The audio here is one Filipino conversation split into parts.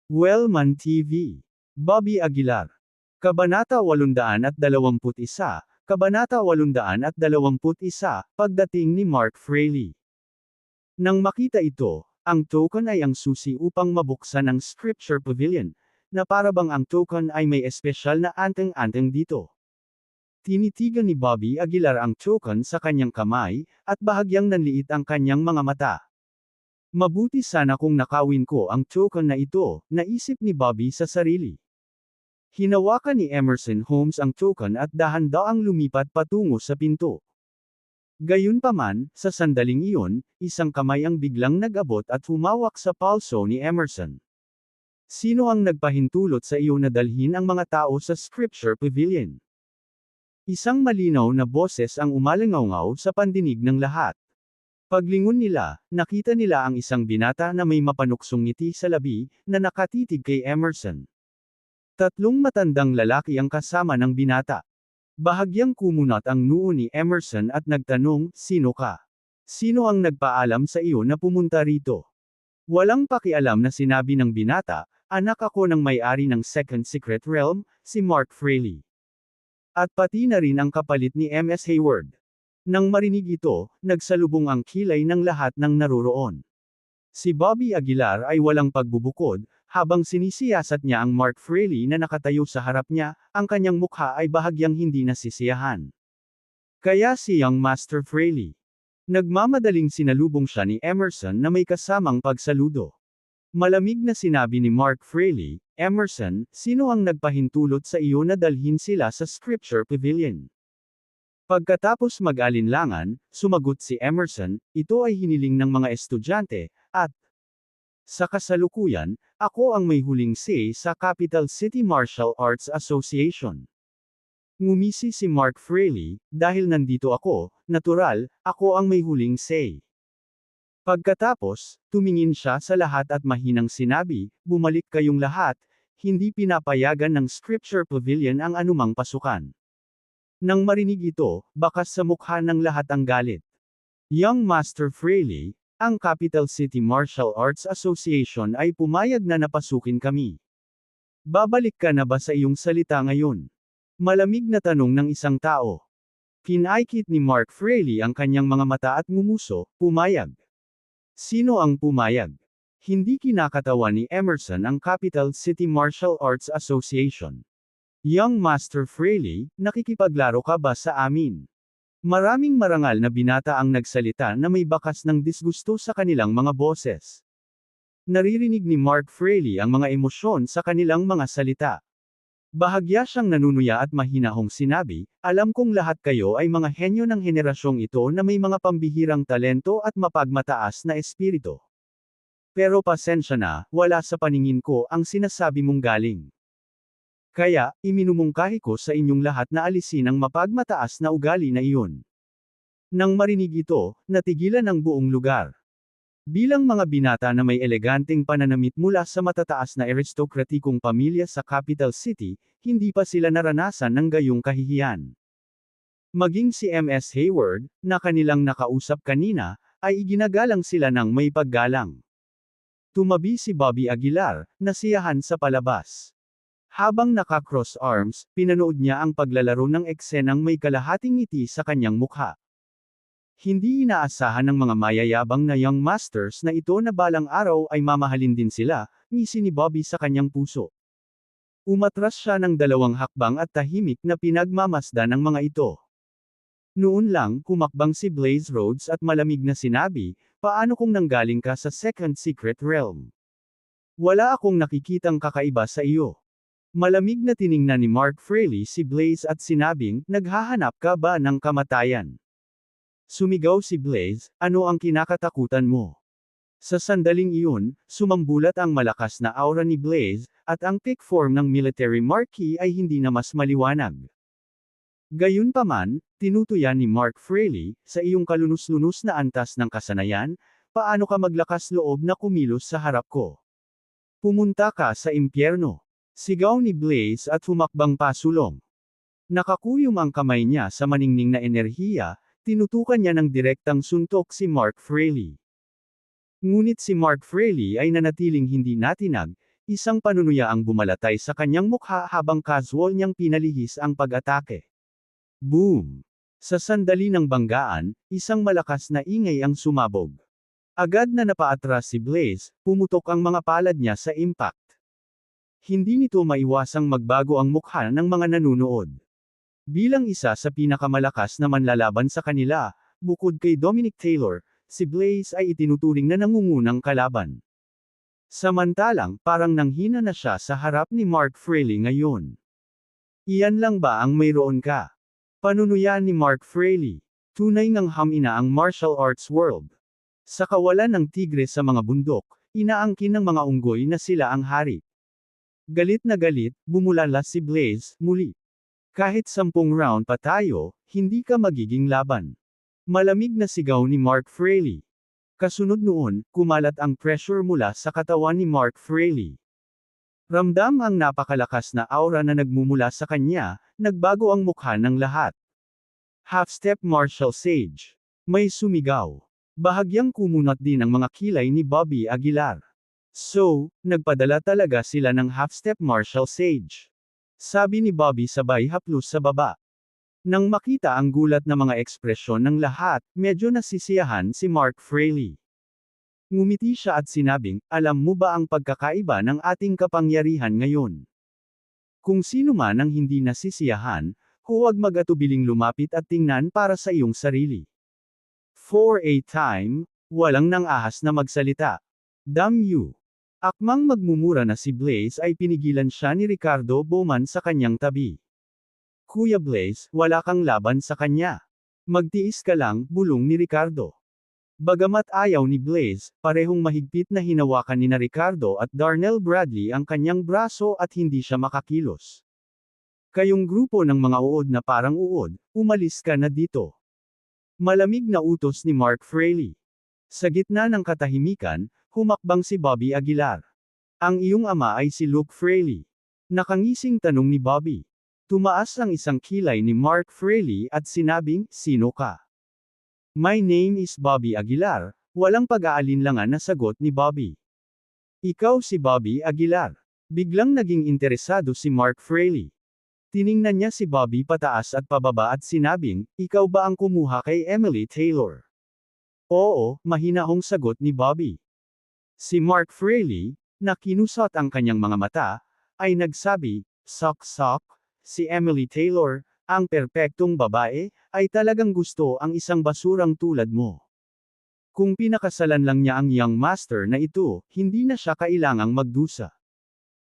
Wellman TV. Bobby Aguilar. Kabanata 821, Kabanata 821, pagdating ni Mark Fraley. Nang makita ito, ang token ay ang susi upang mabuksan ang Scripture Pavilion, na parabang ang token ay may espesyal na anteng-anteng dito. Tinitigan ni Bobby Aguilar ang token sa kanyang kamay, at bahagyang nanliit ang kanyang mga mata. Mabuti sana kung nakawin ko ang token na ito, naisip ni Bobby sa sarili. Hinawakan ni Emerson Holmes ang token at dahan-daang lumipat patungo sa pinto. Gayunpaman, sa sandaling iyon, isang kamay ang biglang nag-abot at humawak sa palso ni Emerson. Sino ang nagpahintulot sa iyo na dalhin ang mga tao sa Scripture Pavilion? Isang malinaw na boses ang umalingaw sa pandinig ng lahat. Paglingon nila, nakita nila ang isang binata na may mapanuksong ngiti sa labi, na nakatitig kay Emerson. Tatlong matandang lalaki ang kasama ng binata. Bahagyang kumunat ang noo ni Emerson at nagtanong, "Sino ka? Sino ang nagpaalam sa iyo na pumunta rito?" Walang pakialam na sinabi ng binata, "Anak ako ng may-ari ng Second Secret Realm, si Mark Fraley. At pati na rin ang kapalit ni M.S. Hayward." Nang marinig ito, nagsalubong ang kilay ng lahat ng naroroon. Si Bobby Aguilar ay walang pagbubukod, habang sinisiyasat niya ang Mark Fraley na nakatayo sa harap niya, ang kanyang mukha ay bahagyang hindi nasisiyahan. Kaya si Young Master Fraley. Nagmamadaling sinalubong siya ni Emerson na may kasamang pagsaludo. Malamig na sinabi ni Mark Fraley, "Emerson, sino ang nagpahintulot sa iyo na dalhin sila sa Scripture Pavilion?" Pagkatapos mag-alinlangan, sumagot si Emerson, "Ito ay hiniling ng mga estudyante, at sa kasalukuyan, ako ang may huling say sa Capital City Martial Arts Association." Ngumisi si Mark Fraley, "Dahil nandito ako, natural, ako ang may huling say." Pagkatapos, tumingin siya sa lahat at mahinang sinabi, "Bumalik kayong lahat, hindi pinapayagan ng Scripture Pavilion ang anumang pasukan." Nang marinig ito, bakas sa mukha ng lahat ang galit. Young Master Fraley, ang Capital City Martial Arts Association ay pumayag na napasukin kami. Babalik ka na ba sa iyong salita ngayon? Malamig na tanong ng isang tao. Pinaikit ni Mark Fraley ang kanyang mga mata at ngumuso, "Pumayag." Sino ang pumayag? Hindi kinakatawa ni Emerson ang Capital City Martial Arts Association. Young Master Fraley, nakikipaglaro ka ba sa amin? Maraming marangal na binata ang nagsalita na may bakas ng disgusto sa kanilang mga boses. Naririnig ni Mark Fraley ang mga emosyon sa kanilang mga salita. Bahagya siyang nanunuya at mahinahong sinabi, "Alam kong lahat kayo ay mga henyo ng henerasyong ito na may mga pambihirang talento at mapagmataas na espiritu. Pero pasensya na, wala sa paningin ko ang sinasabi mong galing. Kaya, iminumungkahi ko sa inyong lahat na alisin ang mapagmataas na ugali na iyon." Nang marinig ito, natigilan ang buong lugar. Bilang mga binata na may eleganteng pananamit mula sa matataas na aristokratikong pamilya sa Capital City, hindi pa sila naranasan ng gayong kahihiyan. Maging si M.S. Hayward, na kanilang nakausap kanina, ay iginagalang sila ng may paggalang. Tumabi si Bobby Aguilar, nasiyahan sa palabas. Habang naka-cross arms, pinanood niya ang paglalaro ng eksenang may kalahating ngiti sa kanyang mukha. Hindi inaasahan ng mga mayayabang na Young Masters na ito na balang araw ay mamahalin din sila, ngisi ni Bobby sa kanyang puso. Umatras siya ng 2 hakbang at tahimik na pinagmamasdan ng mga ito. Noon lang, humakbang si Blaze Rhodes at malamig na sinabi, "Paano kung nanggaling ka sa Second Secret Realm? Wala akong nakikitang kakaiba sa iyo." Malamig na tiningnan ni Mark Fraley si Blaze at sinabing, "Naghahanap ka ba ng kamatayan?" Sumigaw si Blaze, "Ano ang kinakatakutan mo?" Sa sandaling iyon, sumambulat ang malakas na aura ni Blaze, at ang thick form ng military marquee ay hindi na mas maliwanag. Gayunpaman, tinutuyan ni Mark Fraley, "Sa iyong kalunos-lunos na antas ng kasanayan, paano ka maglakas loob na kumilos sa harap ko? Pumunta ka sa impyerno." Sigaw ni Blaze at humakbang pasulong. Nakakuyom ang kamay niya sa maningning na enerhiya, tinutukan niya ng direktang suntok si Mark Fraley. Ngunit si Mark Fraley ay nanatiling hindi natinag, Isang panunuya ang bumalatay sa kanyang mukha habang casual niyang pinalihis ang pag-atake. Boom! Sa sandali ng banggaan, isang malakas na ingay ang sumabog. Agad na napaatras si Blaze, pumutok ang mga palad niya sa impact. Hindi nito maiwasang magbago ang mukha ng mga nanunood. Bilang isa sa pinakamalakas na manlalaban sa kanila, bukod kay Dominic Taylor, si Blaze ay itinuturing na nangungunang kalaban. Samantalang, parang nanghina na siya sa harap ni Mark Fraley ngayon. Iyan lang ba ang mayroon ka? Panunuya ni Mark Fraley. Tunay ngang hamina ang martial arts world. Sa kawalan ng tigre sa mga bundok, inaangkin ng mga unggoy na sila ang hari. Galit na galit, bumulala si Blaze, muli. Kahit 10 round pa tayo, hindi ka magiging laban. Malamig na sigaw ni Mark Fraley. Kasunod noon, kumalat ang pressure mula sa katawan ni Mark Fraley. Ramdam ang napakalakas na aura na nagmumula sa kanya, nagbago ang mukha ng lahat. Half-step martial sage. May sumigaw. Bahagyang kumunat din ang mga kilay ni Bobby Aguilar. So, nagpadala talaga sila ng half-step martial sage. Sabi ni Bobby sabay haplos sa baba. Nang makita ang gulat na mga ekspresyon ng lahat, medyo nasisiyahan si Mark Fraley. Ngumiti siya at sinabing, alam mo ba ang pagkakaiba ng ating kapangyarihan ngayon? Kung sino man ang hindi nasisiyahan, huwag mag-atubiling lumapit at tingnan para sa iyong sarili. For a time, walang nang-ahas na magsalita. Damn you! Akmang magmumura na si Blaze ay pinigilan siya ni Ricardo Bowman sa kanyang tabi. Kuya Blaze, wala kang laban sa kanya. Magtiis ka lang, bulong ni Ricardo. Bagamat ayaw ni Blaze, parehong mahigpit na hinawakan ni Ricardo at Darnell Bradley ang kanyang braso at hindi siya makakilos. Kayong grupo ng mga uod na parang uod, umalis ka na dito. Malamig na utos ni Mark Fraley. Sa gitna ng katahimikan, humakbang si Bobby Aguilar. Ang iyong ama ay si Luke Fraley. Nakangising tanong ni Bobby. Tumaas ang isang kilay ni Mark Fraley at sinabing, sino ka? My name is Bobby Aguilar, walang pag-aalinlangan na sagot ni Bobby. Ikaw si Bobby Aguilar. Biglang naging interesado si Mark Fraley. Tiningnan niya si Bobby pataas at pababa at sinabing, ikaw ba ang kumuha kay Emily Taylor? Oo, mahinahong sagot ni Bobby. Si Mark Fraley, na kinusot ang kanyang mga mata, ay nagsabi, sok-sok, si Emily Taylor, ang perpektong babae, ay talagang gusto ang isang basurang tulad mo. Kung pinakasalan lang niya ang young master na ito, hindi na siya kailangang magdusa.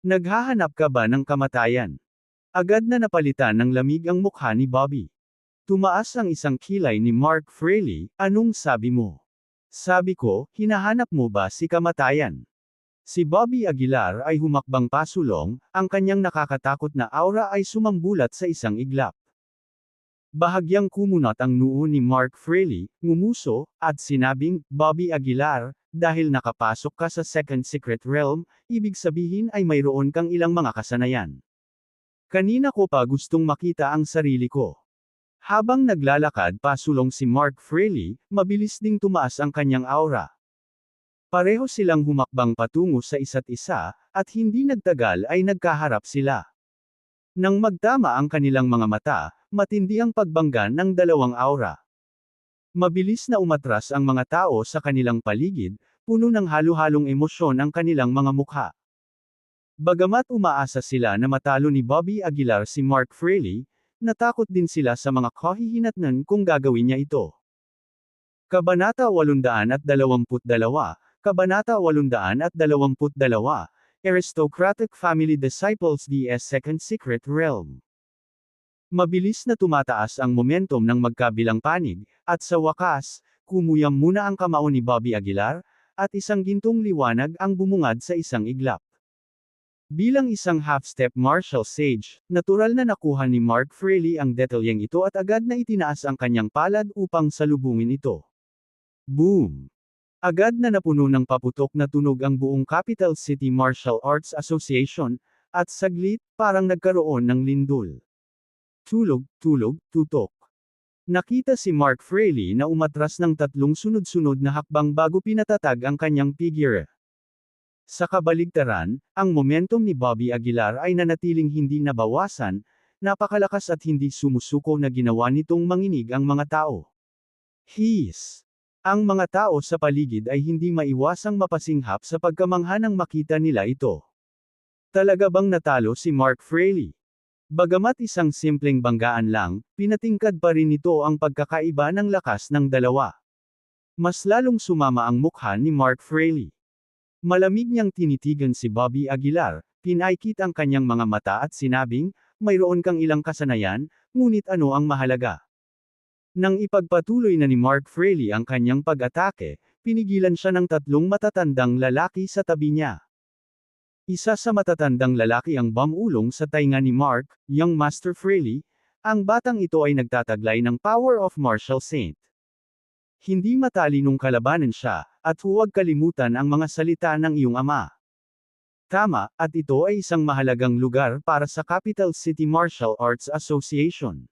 Naghahanap ka ba ng kamatayan? Agad na napalitan ng lamig ang mukha ni Bobby. Tumaas ang isang kilay ni Mark Fraley, anong sabi mo? Sabi ko, hinahanap mo ba si kamatayan? Si Bobby Aguilar ay humakbang pasulong, ang kanyang nakakatakot na aura ay sumambulat sa isang iglap. Bahagyang kumunat ang noo ni Mark Fraley, ngumuso, at sinabing, Bobby Aguilar, dahil nakapasok ka sa Second Secret Realm, ibig sabihin ay mayroon kang ilang mga kasanayan. Kanina ko pa gustong makita ang sarili ko. Habang naglalakad pasulong si Mark Fraley, mabilis ding tumaas ang kanyang aura. Pareho silang humakbang patungo sa isa't isa, at hindi nagtagal ay nagkaharap sila. Nang magtama ang kanilang mga mata, matindi ang pagbangga ng dalawang aura. Mabilis na umatras ang mga tao sa kanilang paligid, puno ng halo-halong emosyon ang kanilang mga mukha. Bagamat umaasa sila na matalo ni Bobby Aguilar si Mark Fraley, natakot din sila sa mga kahihinatnan kung gagawin niya ito. Kabanata 822, Kabanata 822, Aristocratic Family Disciples vs Second Secret Realm. Mabilis na tumataas ang momentum ng magkabilang panig, at sa wakas, kumuyam muna ang kamao ni Bobby Aguilar, at isang gintong liwanag ang bumungad sa isang iglap. Bilang isang half-step martial sage, natural na nakuha ni Mark Fraley ang detalyeng ito at agad na itinaas ang kanyang palad upang salubungin ito. Boom! Agad na napuno ng paputok na tunog ang buong Capital City Martial Arts Association, at saglit, parang nagkaroon ng lindol. Tulog, tulog, tutok. Nakita si Mark Fraley na umatras ng 3 sunod-sunod na hakbang bago pinatatag ang kanyang figure. Sa kabaligtaran, ang momentum ni Bobby Aguilar ay nanatiling hindi nabawasan, napakalakas at hindi sumusuko na ginawa nitong manginig ang mga tao. Ang mga tao sa paligid ay hindi maiwasang mapasinghap sa pagkamangha nang makita nila ito. Talaga bang natalo si Mark Fraley? Bagamat isang simpleng banggaan lang, pinatingkad pa rin nito ang pagkakaiba ng lakas ng dalawa. Mas lalong sumama ang mukha ni Mark Fraley. Malamig niyang tinitigan si Bobby Aguilar, pinaikit ang kanyang mga mata at sinabing, mayroon kang ilang kasanayan, ngunit ano ang mahalaga? Nang ipagpatuloy na ni Mark Fraley ang kanyang pag-atake, pinigilan siya ng tatlong matatandang lalaki sa tabi niya. Isa sa matatandang lalaki ang bumulong sa tainga ni Mark, young Master Fraley, ang batang ito ay nagtataglay ng power of martial saint. Hindi matalinong kalabanan siya, at huwag kalimutan ang mga salita ng iyong ama. Tama, at ito ay isang mahalagang lugar para sa Capital City Martial Arts Association.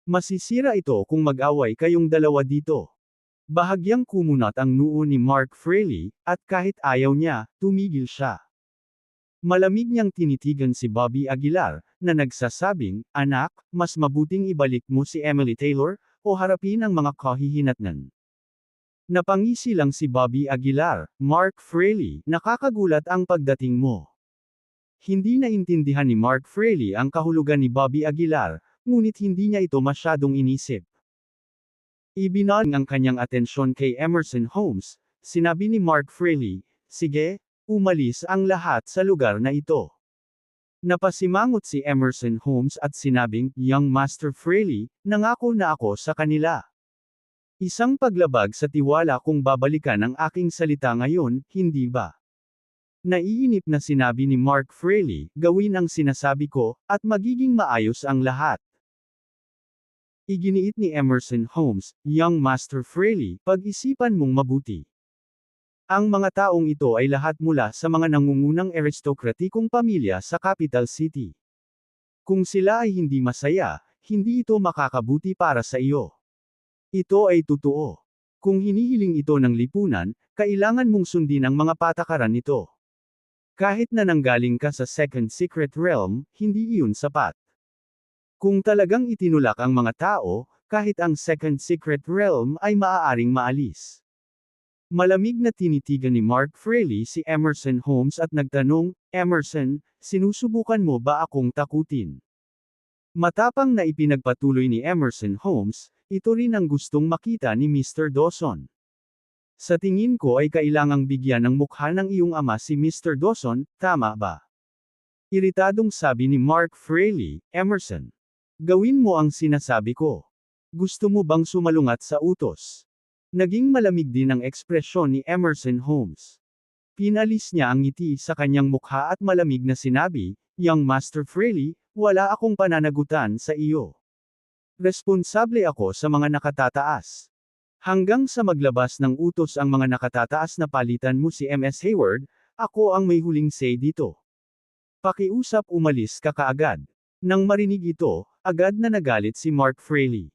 Masisira ito kung mag-away kayong dalawa dito. Bahagyang kumunat ang noo ni Mark Fraley, at kahit ayaw niya, tumigil siya. Malamig niyang tinitigan si Bobby Aguilar, na nagsasabing, anak, mas mabuting ibalik mo si Emily Taylor, o harapin ang mga kahihinatnan. Napangisi lang si Bobby Aguilar, Mark Fraley, nakakagulat ang pagdating mo. Hindi naintindihan ni Mark Fraley ang kahulugan ni Bobby Aguilar, ngunit hindi niya ito masyadong inisip. Ibinalik ang kanyang atensyon kay Emerson Holmes, sinabi ni Mark Fraley, sige, umalis ang lahat sa lugar na ito. Napasimangot si Emerson Holmes at sinabing, young Master Fraley, nangako na ako sa kanila. Isang paglabag sa tiwala kung babalikan ang aking salita ngayon, hindi ba? Naiinip na sinabi ni Mark Fraley, gawin ang sinasabi ko, at magiging maayos ang lahat. Iginiit ni Emerson Holmes, young Master Fraley, pag-isipan mong mabuti. Ang mga taong ito ay lahat mula sa mga nangungunang aristokratikong pamilya sa Capital City. Kung sila ay hindi masaya, hindi ito makakabuti para sa iyo. Ito ay totoo. Kung hinihiling ito ng lipunan, kailangan mong sundin ang mga patakaran nito. Kahit na nanggaling ka sa Second Secret Realm, hindi iyon sapat. Kung talagang itinulak ang mga tao, kahit ang Second Secret Realm ay maaaring maalis. Malamig na tinitigan ni Mark Fraley si Emerson Holmes at nagtanong, Emerson, sinusubukan mo ba akong takutin? Matapang na ipinagpatuloy ni Emerson Holmes, ito rin ang gustong makita ni Mr. Dawson. Sa tingin ko ay kailangang bigyan ng mukha ng iyong ama si Mr. Dawson, tama ba? Iritadong sabi ni Mark Fraley, Emerson. Gawin mo ang sinasabi ko. Gusto mo bang sumalungat sa utos? Naging malamig din ang ekspresyon ni Emerson Holmes. Pinalis niya ang ngiti sa kanyang mukha at malamig na sinabi, young Master Fraley, wala akong pananagutan sa iyo. Responsable ako sa mga nakatataas. Hanggang sa maglabas ng utos ang mga nakatataas na palitan mo si MS Hayward, ako ang may huling say dito. Pakiusap umalis ka kaagad. Nang marinig ito, agad na nagalit si Mark Fraley.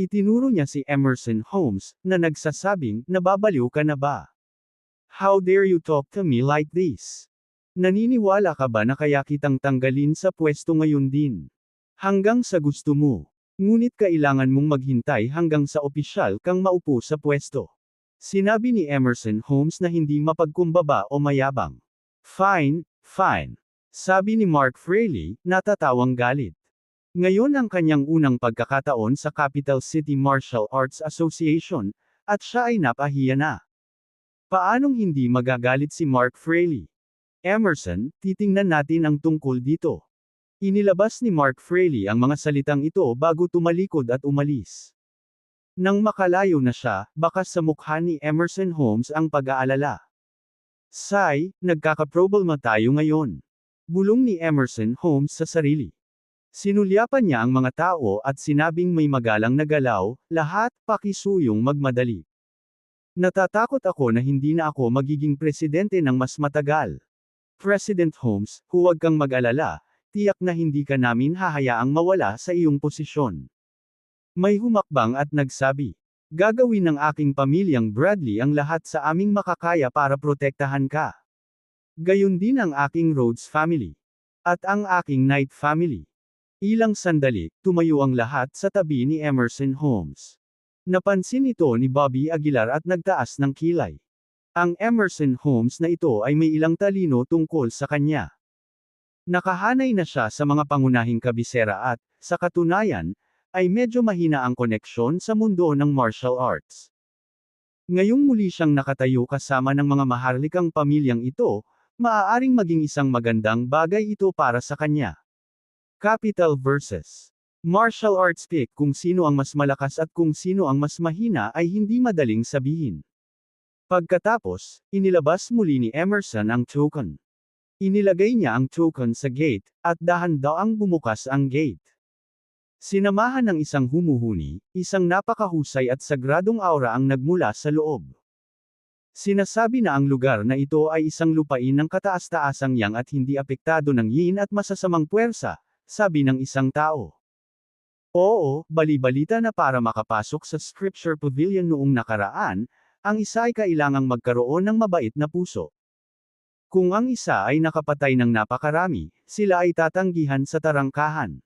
Itinuro niya si Emerson Holmes, na nagsasabing, nababaliw ka na ba? How dare you talk to me like this? Naniniwala ka ba na kaya kitang tanggalin sa pwesto ngayon din? Hanggang sa gusto mo. Ngunit kailangan mong maghintay hanggang sa opisyal kang maupo sa pwesto. Sinabi ni Emerson Holmes na hindi mapagkumbaba o mayabang. Fine, fine. Sabi ni Mark Fraley, natatawang galit. Ngayon ang kanyang unang pagkakataon sa Capital City Martial Arts Association, at siya ay napahiya na. Paanong hindi magagalit si Mark Fraley? Emerson, titingnan natin ang tungkol dito. Inilabas ni Mark Fraley ang mga salitang ito bago tumalikod at umalis. Nang makalayo na siya, bakas sa mukha ni Emerson Holmes ang pag-aalala. Say, nagkakaproblema tayo ngayon. Bulong ni Emerson Holmes sa sarili. Sinulyapan niya ang mga tao at sinabing may magalang na galaw, lahat, pakisuyong magmadali. Natatakot ako na hindi na ako magiging presidente ng mas matagal. President Holmes, huwag kang mag-alala, tiyak na hindi ka namin hahayaang mawala sa iyong posisyon. May humakbang at nagsabi, gagawin ng aking pamilyang Bradley ang lahat sa aming makakaya para protektahan ka. Gayon din ang aking Rhodes family. At ang aking Knight family. Ilang sandali, tumayo ang lahat sa tabi ni Emerson Holmes. Napansin ito ni Bobby Aguilar at nagtaas ng kilay. Ang Emerson Holmes na ito ay may ilang talino tungkol sa kanya. Nakahanay na siya sa mga pangunahing kabisera at, sa katunayan, ay medyo mahina ang koneksyon sa mundo ng martial arts. Ngayong muli siyang nakatayo kasama ng mga maharlikang pamilyang ito, maaaring maging isang magandang bagay ito para sa kanya. Capital versus martial arts pick. Kung sino ang mas malakas at kung sino ang mas mahina ay hindi madaling sabihin. Pagkatapos, inilabas muli ni Emerson ang token. Inilagay niya ang token sa gate, at dahan-daang bumukas ang gate. Sinamahan ng isang humuhuni, isang napakahusay at sagradong aura ang nagmula sa loob. Sinasabi na ang lugar na ito ay isang lupain ng kataas-taasang yang at hindi apektado ng yin at masasamang puwersa, sabi ng isang tao. Oo, bali-balita na para makapasok sa Scripture Pavilion noong nakaraan, ang isa ay kailangang magkaroon ng mabait na puso. Kung ang isa ay nakapatay ng napakarami, sila ay tatanggihan sa tarangkahan.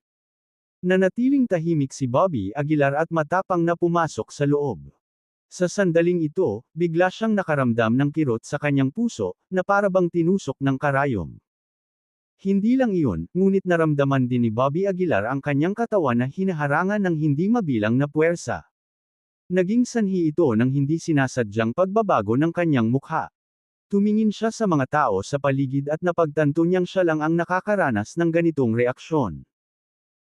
Nanatiling tahimik si Bobby Aguilar at matapang na pumasok sa loob. Sa sandaling ito, bigla siyang nakaramdam ng kirot sa kanyang puso, na parabang tinusok ng karayom. Hindi lang iyon, ngunit naramdaman din ni Bobby Aguilar ang kanyang katawan na hinaharangan ng hindi mabilang na puwersa. Naging sanhi ito ng hindi sinasadyang pagbabago ng kanyang mukha. Tumingin siya sa mga tao sa paligid at napagtanto niyang siya lang ang nakakaranas ng ganitong reaksyon.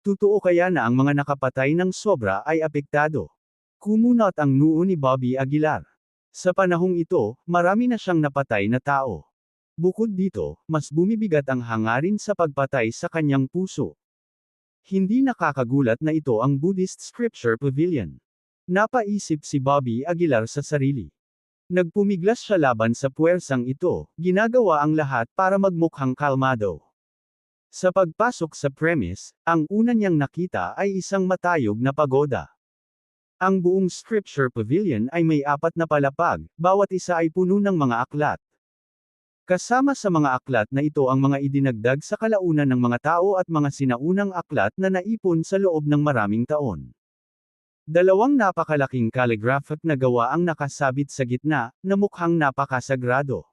Totoo kaya na ang mga nakapatay ng sobra ay apektado? Kumunot ang noo ni Bobby Aguilar. Sa panahong ito, marami na siyang napatay na tao. Bukod dito, mas bumibigat ang hangarin sa pagpatay sa kanyang puso. Hindi nakakagulat na ito ang Buddhist Scripture Pavilion. Napaisip si Bobby Aguilar sa sarili. Nagpumiglas siya laban sa puwersang ito, ginagawa ang lahat para magmukhang kalmado. Sa pagpasok sa premise, ang una niyang nakita ay isang matayog na pagoda. Ang buong Scripture Pavilion ay may 4 na palapag, bawat isa ay puno ng mga aklat. Kasama sa mga aklat na ito ang mga idinagdag sa kalaunan ng mga tao at mga sinaunang aklat na naipon sa loob ng maraming taon. 2 napakalaking calligraphic na gawa ang nakasabit sa gitna, na mukhang napakasagrado.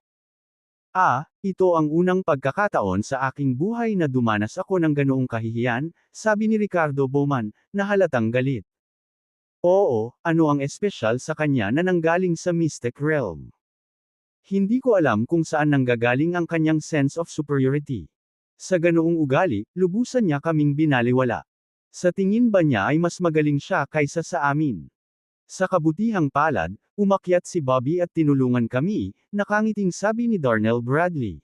Ito ang unang pagkakataon sa aking buhay na dumanas ako ng ganoong kahihiyan, sabi ni Ricardo Bowman, na halatang galit. Oo, ano ang espesyal sa kanya na nanggaling sa mystic realm? Hindi ko alam kung saan nanggagaling ang kanyang sense of superiority. Sa ganoong ugali, lubusan niya kaming binaliwala. Sa tingin ba niya ay mas magaling siya kaysa sa amin? Sa kabutihang palad, umakyat si Bobby at tinulungan kami, nakangiting sabi ni Darnell Bradley.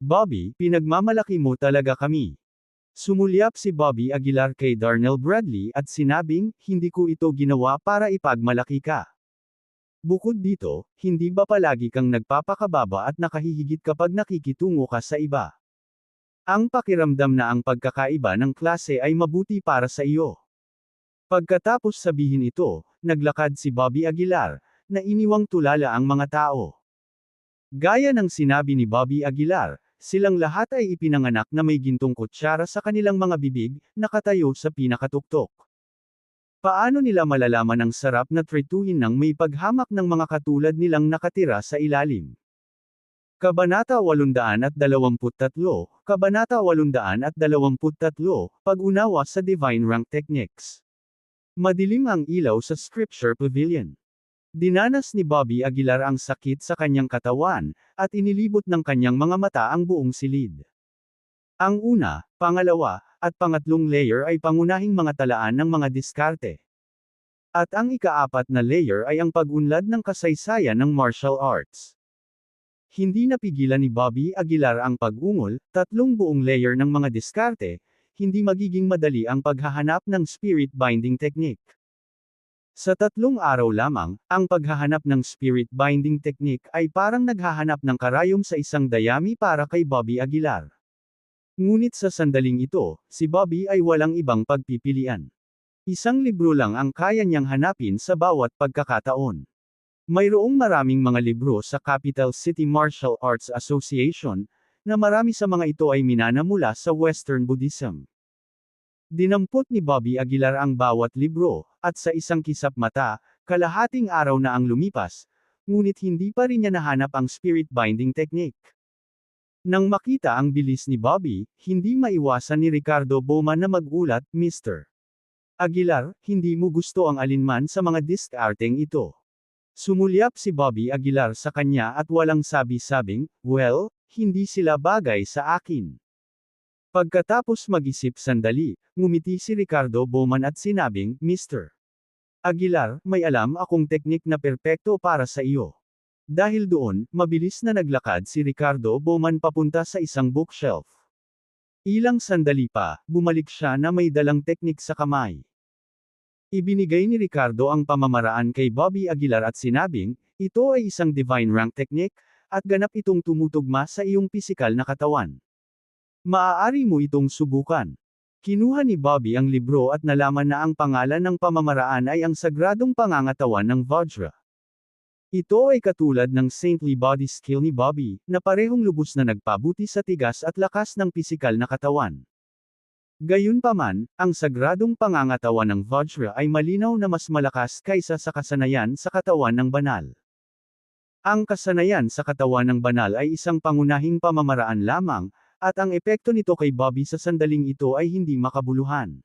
Bobby, pinagmamalaki mo talaga kami. Sumulyap si Bobby Aguilar kay Darnell Bradley at sinabing, hindi ko ito ginawa para ipagmalaki ka. Bukod dito, hindi ba palagi kang nagpapakababa at nakahihigit kapag nakikitungo ka sa iba? Ang pakiramdam na ang pagkakaiba ng klase ay mabuti para sa iyo. Pagkatapos sabihin ito, naglakad si Bobby Aguilar, na iniwang tulala ang mga tao. Gaya ng sinabi ni Bobby Aguilar, silang lahat ay ipinanganak na may gintong kutsara sa kanilang mga bibig, nakatayo sa pinakatuktok. Paano nila malalaman ang sarap na trituhin ng may paghamak ng mga katulad nilang nakatira sa ilalim? Kabanata 823, Kabanata 823, Pag-unawa sa Divine Rank Techniques. Madilim ang ilaw sa Scripture Pavilion. Dinanas ni Bobby Aguilar ang sakit sa kanyang katawan, at inilibot ng kanyang mga mata ang buong silid. Ang una, pangalawa, at pangatlong layer ay pangunahing mga talaan ng mga diskarte. At ang ika-4 na layer ay ang pag-unlad ng kasaysayan ng martial arts. Hindi napigilan ni Bobby Aguilar ang pag-ungol, 3 buong layer ng mga diskarte, hindi magiging madali ang paghahanap ng spirit binding technique. Sa 3 araw lamang, ang paghahanap ng spirit binding technique ay parang naghahanap ng karayom sa isang dayami para kay Bobby Aguilar. Ngunit sa sandaling ito, si Bobby ay walang ibang pagpipilian. Isang libro lang ang kaya niyang hanapin sa bawat pagkakataon. Mayroong maraming mga libro sa Capital City Martial Arts Association, na marami sa mga ito ay minana mula sa Western Buddhism. Dinampot ni Bobby Aguilar ang bawat libro, at sa isang kisap mata, kalahating araw na ang lumipas, ngunit hindi pa rin niya nahanap ang spirit binding technique. Nang makita ang bilis ni Bobby, hindi maiwasan ni Ricardo Bowman na magulat, Mr. Aguilar, hindi mo gusto ang alinman sa mga diskarteng ito. Sumulyap si Bobby Aguilar sa kanya at walang sabi-sabing, well, hindi sila bagay sa akin. Pagkatapos mag-isip sandali, ngumiti si Ricardo Bowman at sinabing, Mr. Aguilar, may alam akong teknik na perpekto para sa iyo. Dahil doon, mabilis na naglakad si Ricardo Bowman papunta sa isang bookshelf. Ilang sandali pa, bumalik siya na may dalang teknik sa kamay. Ibinigay ni Ricardo ang pamamaraan kay Bobby Aguilar at sinabing, ito ay isang divine rank technique, at ganap itong tumutugma sa iyong pisikal na katawan. Maaari mo itong subukan. Kinuha ni Bobby ang libro at nalaman na ang pangalan ng pamamaraan ay ang sagradong pangangatawan ng Vajra. Ito ay katulad ng saintly body skill ni Bobby, na parehong lubos na nagpabuti sa tigas at lakas ng pisikal na katawan. Gayunpaman, ang sagradong pangangatawan ng Vajra ay malinaw na mas malakas kaysa sa kasanayan sa katawan ng banal. Ang kasanayan sa katawan ng banal ay isang pangunahing pamamaraan lamang, at ang epekto nito kay Bobby sa sandaling ito ay hindi makabuluhan.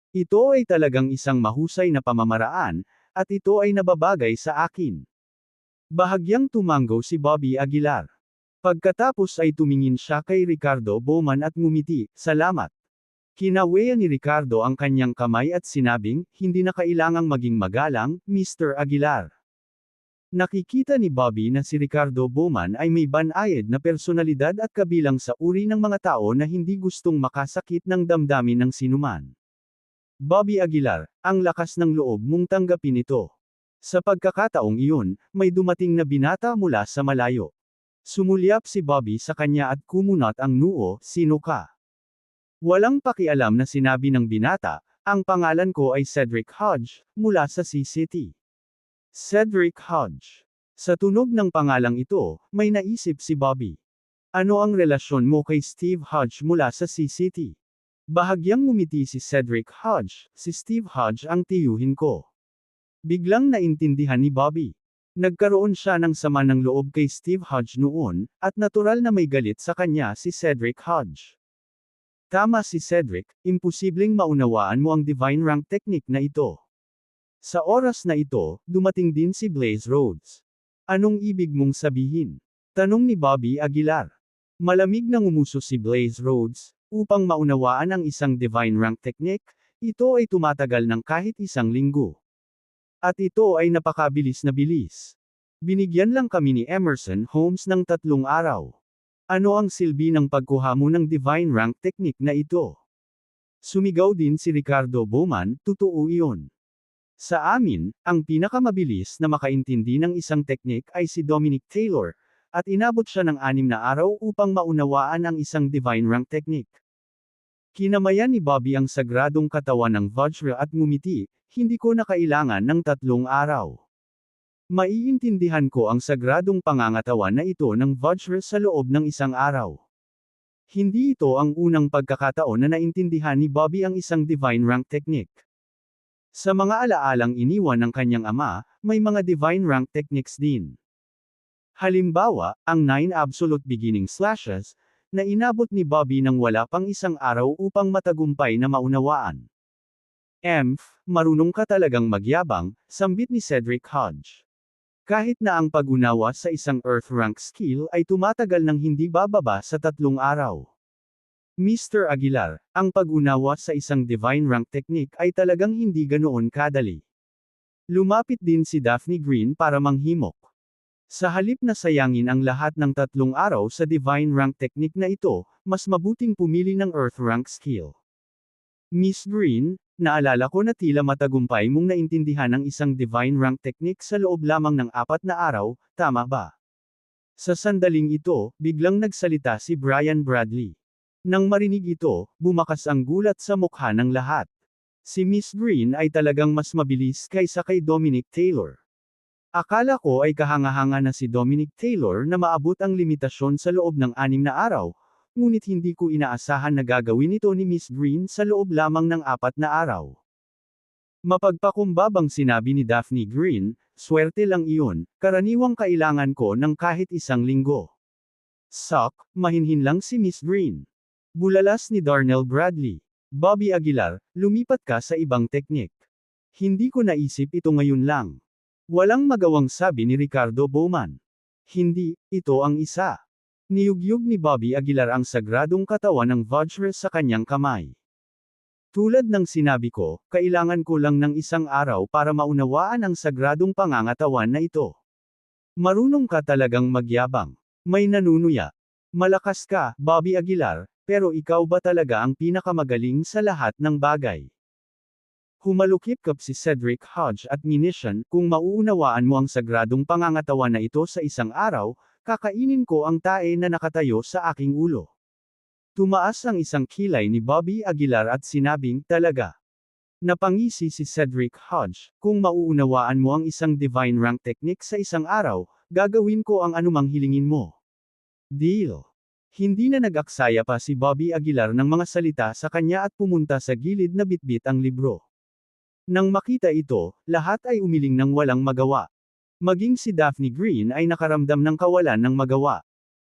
Ito ay talagang isang mahusay na pamamaraan, at ito ay nababagay sa akin. Bahagyang tumango si Bobby Aguilar. Pagkatapos ay tumingin siya kay Ricardo Bowman at ngumiti, salamat. Kinaweya ni Ricardo ang kanyang kamay at sinabing, hindi na kailangang maging magalang, Mr. Aguilar. Nakikita ni Bobby na si Ricardo Bowman ay may banayad na personalidad at kabilang sa uri ng mga tao na hindi gustong makasakit ng damdamin ng sinuman. Bobby Aguilar, ang lakas ng loob mong tanggapin ito. Sa pagkakataong iyon, may dumating na binata mula sa malayo. Sumulyap si Bobby sa kanya at kumunat ang noo, sino ka? Walang pakialam na sinabi ng binata, ang pangalan ko ay Cedric Hodge, mula sa C-City. Cedric Hodge. Sa tunog ng pangalang ito, may naisip si Bobby. Ano ang relasyon mo kay Steve Hodge mula sa C-City? Bahagyang ngumiti si Cedric Hodge, si Steve Hodge ang tiyuhin ko. Biglang naintindihan ni Bobby. Nagkaroon siya ng sama ng loob kay Steve Hodge noon, at natural na may galit sa kanya si Cedric Hodge. Tama si Cedric, imposibleng maunawaan mo ang divine rank technique na ito. Sa oras na ito, dumating din si Blaze Rhodes. Anong ibig mong sabihin? Tanong ni Bobby Aguilar. Malamig na ngumuso si Blaze Rhodes, upang maunawaan ang isang divine rank technique, ito ay tumatagal ng kahit isang linggo. At ito ay napakabilis na bilis. Binigyan lang kami ni Emerson Holmes ng 3 araw. Ano ang silbi ng pagkuha mo ng divine rank technique na ito? Sumigaw din si Ricardo Bowman, totoo iyon. Sa amin, ang pinakamabilis na makaintindi ng isang teknik ay si Dominic Taylor, at inabot siya ng 6 na araw upang maunawaan ang isang divine rank technique. Kinamayan ni Bobby ang sagradong katawan ng Vajra at ngumiti, hindi ko na kailangan ng 3 araw. Maiintindihan ko ang sagradong pangangatawan na ito ng Vajra sa loob ng 1 araw. Hindi ito ang unang pagkakataon na naintindihan ni Bobby ang isang divine rank technique. Sa mga alaalang iniwan ng kanyang ama, may mga divine rank techniques din. Halimbawa, ang 9 absolute beginning slashes, na inabot ni Bobby nang wala pang 1 araw upang matagumpay na maunawaan. Marunong ka talagang magyabang, sambit ni Cedric Hodge. Kahit na ang pag-unawa sa isang earth rank skill ay tumatagal ng hindi bababa sa 3 araw. Mr. Aguilar, ang pag-unawa sa isang divine rank technique ay talagang hindi ganoon kadali. Lumapit din si Daphne Green para manghimok. Sa halip na sayangin ang lahat ng 3 araw sa divine rank technique na ito, mas mabuting pumili ng earth rank skill. Miss Green, naalala ko na tila matagumpay mong naintindihan ang isang divine rank technique sa loob lamang ng 4 na araw, tama ba? Sa sandaling ito, biglang nagsalita si Brian Bradley. Nang marinig ito, bumakas ang gulat sa mukha ng lahat. Si Miss Green ay talagang mas mabilis kaysa kay Dominic Taylor. Akala ko ay kahanga-hanga na si Dominic Taylor na maabot ang limitasyon sa loob ng 6 na araw, ngunit hindi ko inaasahan na gagawin ito ni Miss Green sa loob lamang ng 4 na araw. Mapagpakumbabang sinabi ni Daphne Green, swerte lang iyon, karaniwang kailangan ko ng kahit 1 linggo. Sok, mahinhin lang si Miss Green. Bulalas ni Darnell Bradley. Bobby Aguilar, lumipat ka sa ibang teknik. Hindi ko naisip ito ngayon lang. Walang magawang sabi ni Ricardo Bowman. Hindi, ito ang isa. Niyugyug ni Bobby Aguilar ang sagradong katawan ng Vajra sa kanyang kamay. Tulad ng sinabi ko, kailangan ko lang ng 1 araw para maunawaan ang sagradong pangangatawan na ito. Marunong ka talagang magyabang. May nanunuya. Malakas ka, Bobby Aguilar, pero ikaw ba talaga ang pinakamagaling sa lahat ng bagay? Humalukip-kap si Cedric Hodge at Munition, kung mauunawaan mo ang sagradong pangangatawan na ito sa 1 araw, kakainin ko ang tae na nakatayo sa aking ulo. Tumaas ang isang kilay ni Bobby Aguilar at sinabing, talaga. Napangisi si Cedric Hodge, kung mauunawaan mo ang isang divine rank technique sa 1 araw, gagawin ko ang anumang hilingin mo. Deal. Hindi na nag-aksaya pa si Bobby Aguilar ng mga salita sa kanya at pumunta sa gilid na bitbit ang libro. Nang makita ito, lahat ay umiling ng walang magawa. Maging si Daphne Green ay nakaramdam ng kawalan ng magawa.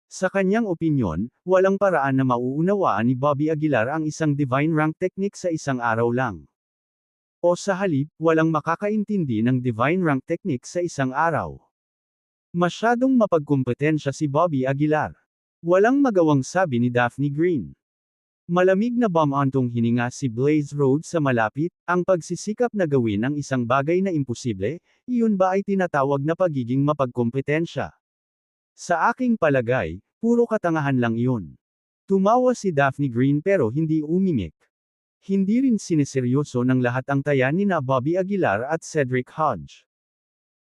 Sa kanyang opinyon, walang paraan na mauunawaan ni Bobby Aguilar ang isang divine rank technique sa 1 araw lang. O sa halip, walang makakaintindi ng divine rank technique sa 1 araw. Masyadong mapagkumpetensya si Bobby Aguilar. Walang magawang sabi ni Daphne Green. Malamig na bumantong hininga si Blaze Rhodes sa malapit, ang pagsisikap na gawin ang isang bagay na imposible, iyon ba ay tinatawag na pagiging mapagkumpetensya? Sa aking palagay, puro katangahan lang iyon. Tumawa si Daphne Green pero hindi umimik. Hindi rin sineseryoso ng lahat ang taya ni na Bobby Aguilar at Cedric Hodge.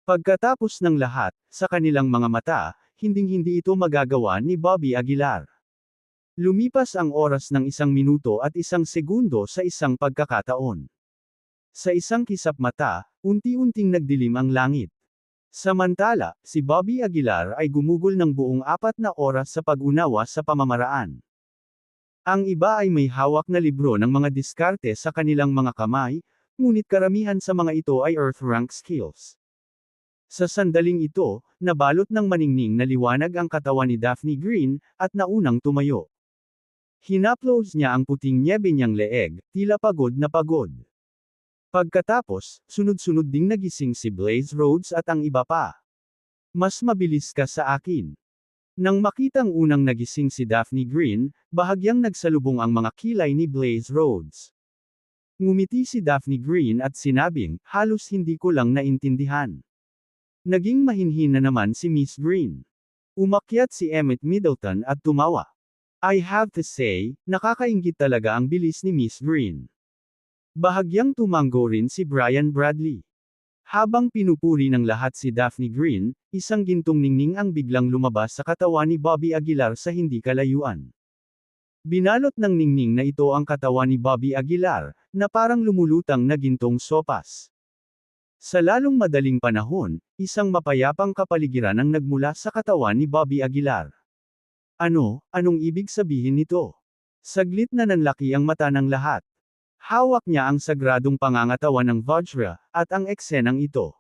Pagkatapos ng lahat, sa kanilang mga mata, hinding-hindi ito magagawa ni Bobby Aguilar. Lumipas ang oras ng 1 minuto at 1 segundo sa isang pagkakataon. Sa isang kisap mata, unti-unting nagdilim ang langit. Samantala, si Bobby Aguilar ay gumugol ng buong 4 na oras sa pag-unawa sa pamamaraan. Ang iba ay may hawak na libro ng mga diskarte sa kanilang mga kamay, ngunit karamihan sa mga ito ay Earth rank skills. Sa sandaling ito, nabalot ng maningning na liwanag ang katawan ni Daphne Green, at naunang tumayo. Hinaplos niya ang puting nyebe niyang leeg, tila pagod na pagod. Pagkatapos, sunod-sunod ding nagising si Blaze Rhodes at ang iba pa. Mas mabilis ka sa akin. Nang makitang unang nagising si Daphne Green, bahagyang nagsalubong ang mga kilay ni Blaze Rhodes. Ngumiti si Daphne Green at sinabing, halos hindi ko lang naintindihan. Naging mahinhin na naman si Miss Green. Umakyat si Emmett Middleton at tumawa. I have to say, nakakainggit talaga ang bilis ni Miss Green. Bahagyang tumanggo rin si Brian Bradley. Habang pinupuri ng lahat si Daphne Green, isang gintong ningning ang biglang lumabas sa katawan ni Bobby Aguilar sa hindi kalayuan. Binalot ng ningning na ito ang katawan ni Bobby Aguilar, na parang lumulutang na gintong sopas. Sa lalong madaling panahon, isang mapayapang kapaligiran ang nagmula sa katawan ni Bobby Aguilar. Anong ibig sabihin nito? Saglit na nanlaki ang mata ng lahat. Hawak niya ang sagradong pangangatawan ng Vajra, at ang eksenang ito.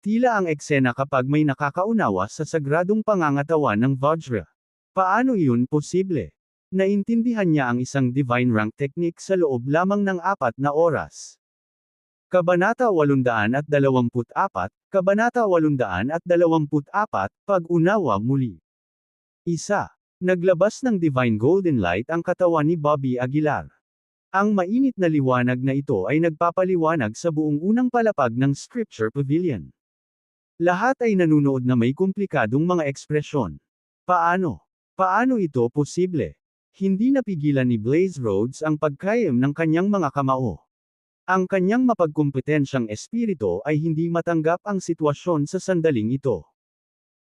Tila ang eksena kapag may nakakaunawa sa sagradong pangangatawan ng Vajra. Paano iyon posible? Naintindihan niya ang isang divine rank technique sa loob lamang ng 4 na oras. Kabanata 824, Kabanata 824, Pag-unawa muli. Isa. Naglabas ng divine golden light ang katawan ni Bobby Aguilar. Ang mainit na liwanag na ito ay nagpapaliwanag sa buong unang palapag ng Scripture Pavilion. Lahat ay nanunood na may komplikadong mga ekspresyon. Paano? Paano ito posible? Hindi napigilan ni Blaze Rhodes ang pagkayam ng kanyang mga kamao. Ang kanyang mapagkumpetensyang espiritu ay hindi matanggap ang sitwasyon sa sandaling ito.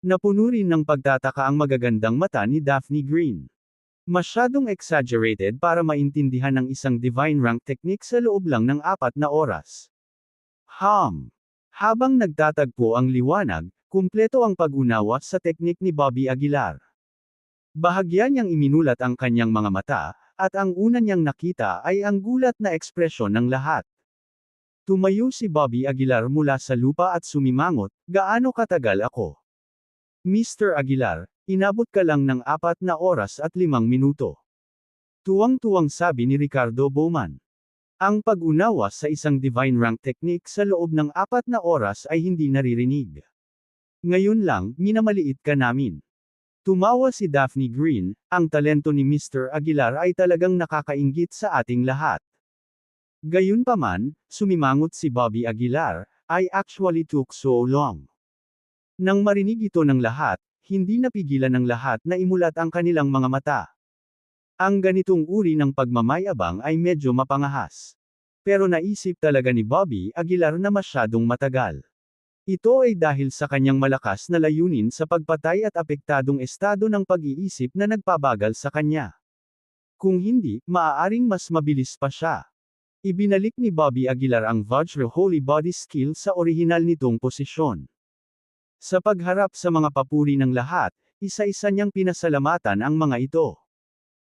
Napuno rin ng pagtataka ang magagandang mata ni Daphne Green. Masyadong exaggerated para maintindihan ang isang divine rank technique sa loob lang ng 4 na oras. Habang nagtatagpo ang liwanag, kumpleto ang pag-unawa sa teknik ni Bobby Aguilar. Bahagya niyang iminulat ang kanyang mga mata, at ang una niyang nakita ay ang gulat na ekspresyon ng lahat. Tumayo si Bobby Aguilar mula sa lupa at sumimangot, "Gaano katagal ako? Mr. Aguilar, inabot ka lang ng 4 oras at 5 minuto." Tuwang-tuwang sabi ni Ricardo Bowman. Ang pag-unawa sa isang divine rank technique sa loob ng 4 oras ay hindi naririnig. Ngayon lang, minamaliit ka namin. Tumawa si Daphne Green, ang talento ni Mr. Aguilar ay talagang nakakainggit sa ating lahat. Gayunpaman, sumimangot si Bobby Aguilar, "I actually took so long." Nang marinig ito ng lahat, hindi napigilan ng lahat na imulat ang kanilang mga mata. Ang ganitong uri ng pagmamayabang ay medyo mapangahas. Pero naisip talaga ni Bobby Aguilar na masyadong matagal. Ito ay dahil sa kanyang malakas na layunin sa pagpatay at apektadong estado ng pag-iisip na nagpabagal sa kanya. Kung hindi, maaaring mas mabilis pa siya. Ibinalik ni Bobby Aguilar ang Vajra Holy Body skill sa orihinal nitong posisyon. Sa pagharap sa mga papuri ng lahat, isa-isa niyang pinasalamatan ang mga ito.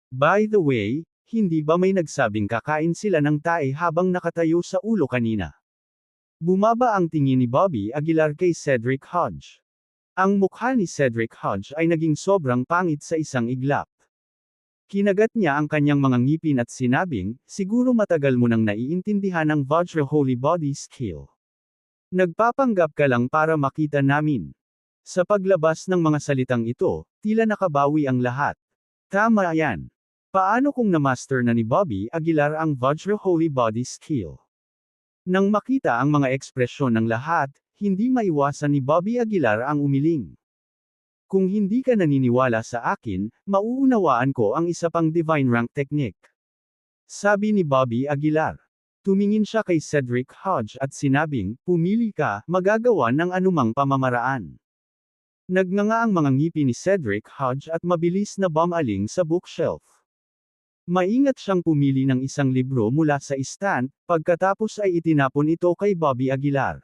By the way, hindi ba may nagsabing kakain sila ng tae habang nakatayo sa ulo kanina? Bumaba ang tingin ni Bobby Aguilar kay Cedric Hodge. Ang mukha ni Cedric Hodge ay naging sobrang pangit sa isang iglap. Kinagat niya ang kanyang mga ngipin at sinabing, "Siguro matagal mo nang naiintindihan ang Vajra Holy Body skill. Nagpapanggap ka lang para makita namin." Sa paglabas ng mga salitang ito, tila nakabawi ang lahat. Tama yan. Paano kung na-master na ni Bobby Aguilar ang Vajra Holy Body skill? Nang makita ang mga ekspresyon ng lahat, hindi maiwasan ni Bobby Aguilar ang umiling. "Kung hindi ka naniniwala sa akin, mauunawaan ko ang isa pang divine rank technique," sabi ni Bobby Aguilar. Tumingin siya kay Cedric Hodge at sinabing, "Pumili ka, magagawa ng anumang pamamaraan." Nagnganga ang mga ngipin ni Cedric Hodge at mabilis na bumaling sa bookshelf. Maingat siyang pumili ng isang libro mula sa stand, pagkatapos ay itinapon ito kay Bobby Aguilar.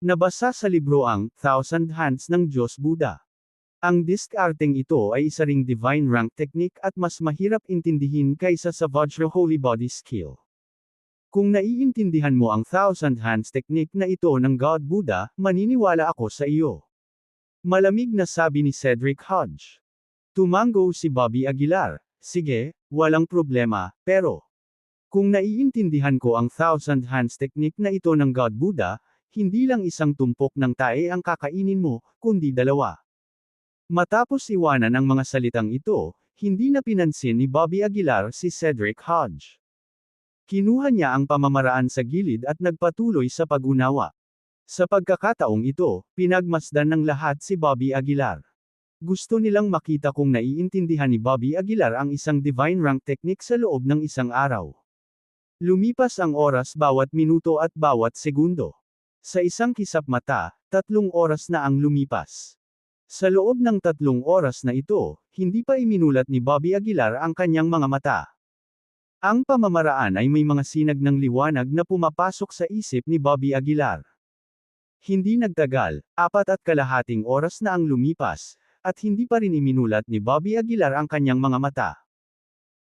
Nabasa sa libro ang Thousand Hands ng Diyos Buddha. Ang diskarteng ito ay isa ring divine rank technique at mas mahirap intindihin kaysa sa Vajra Holy Body skill. Kung naiintindihan mo ang Thousand Hands technique na ito ng God Buddha, maniniwala ako sa iyo. Malamig na sabi ni Cedric Hodge. Tumango si Bobby Aguilar, "Sige, walang problema, pero kung naiintindihan ko ang Thousand Hands technique na ito ng God Buddha, hindi lang isang tumpok ng tae ang kakainin mo, kundi 2. Matapos iwanan ang mga salitang ito, hindi na pinansin ni Bobby Aguilar si Cedric Hodge. Kinuha niya ang pamamaraan sa gilid at nagpatuloy sa pag-unawa. Sa pagkakataong ito, pinagmasdan ng lahat si Bobby Aguilar. Gusto nilang makita kung naiintindihan ni Bobby Aguilar ang isang divine rank technique sa loob ng isang araw. Lumipas ang oras bawat minuto at bawat segundo. Sa isang kisap mata, 3 oras na ang lumipas. Sa loob ng 3 oras na ito, hindi pa iminulat ni Bobby Aguilar ang kanyang mga mata. Ang pamamaraan ay may mga sinag ng liwanag na pumapasok sa isip ni Bobby Aguilar. Hindi nagtagal, 4.5 oras na ang lumipas, at hindi pa rin iminulat ni Bobby Aguilar ang kanyang mga mata.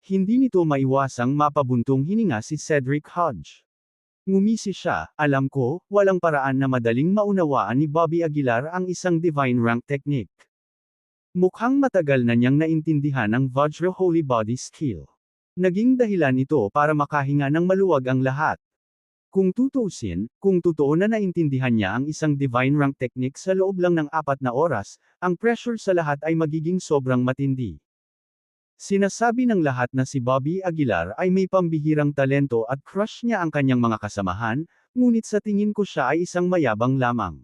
Hindi nito maiwasang mapabuntong hininga si Cedric Hodge. Ngumisi siya, "Alam ko, walang paraan na madaling maunawaan ni Bobby Aguilar ang isang divine rank technique." Mukhang matagal na niyang naintindihan ang Vajra Holy Body skill. Naging dahilan ito para makahinga ng maluwag ang lahat. Kung tutuusin, kung totoo na naintindihan niya ang isang divine rank technique sa loob lang ng 4 na oras, ang pressure sa lahat ay magiging sobrang matindi. Sinasabi ng lahat na si Bobby Aguilar ay may pambihirang talento at crush niya ang kanyang mga kasamahan, ngunit sa tingin ko siya ay isang mayabang lamang.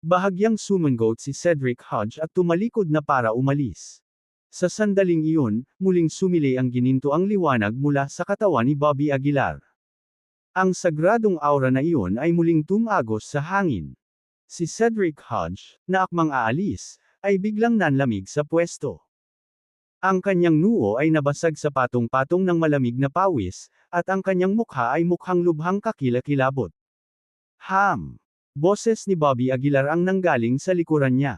Bahagyang sumangot si Cedric Hodge at tumalikod na para umalis. Sa sandaling iyon, muling sumili ang ginintoang liwanag mula sa katawan ni Bobby Aguilar. Ang sagradong aura na iyon ay muling tumagos sa hangin. Si Cedric Hodge, na akmang aalis, ay biglang nanlamig sa pwesto. Ang kanyang noo ay nabasag sa patong-patong ng malamig na pawis, at ang kanyang mukha ay mukhang lubhang kakilakilabot. Boses ni Bobby Aguilar ang nanggaling sa likuran niya.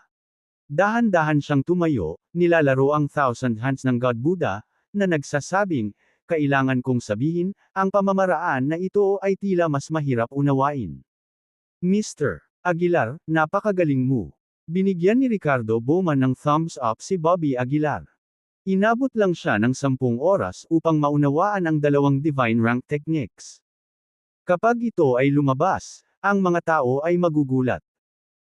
Dahan-dahan siyang tumayo, nilalaro ang Thousand Hands ng God Buddha, na nagsasabing, kailangan kong sabihin, ang pamamaraan na ito ay tila mas mahirap unawain. Mr. Aguilar, napakagaling mo. Binigyan ni Ricardo Bowman ng thumbs up si Bobby Aguilar. Inabot lang siya ng 10 oras upang maunawaan ang dalawang divine rank techniques. Kapag ito ay lumabas, ang mga tao ay magugulat.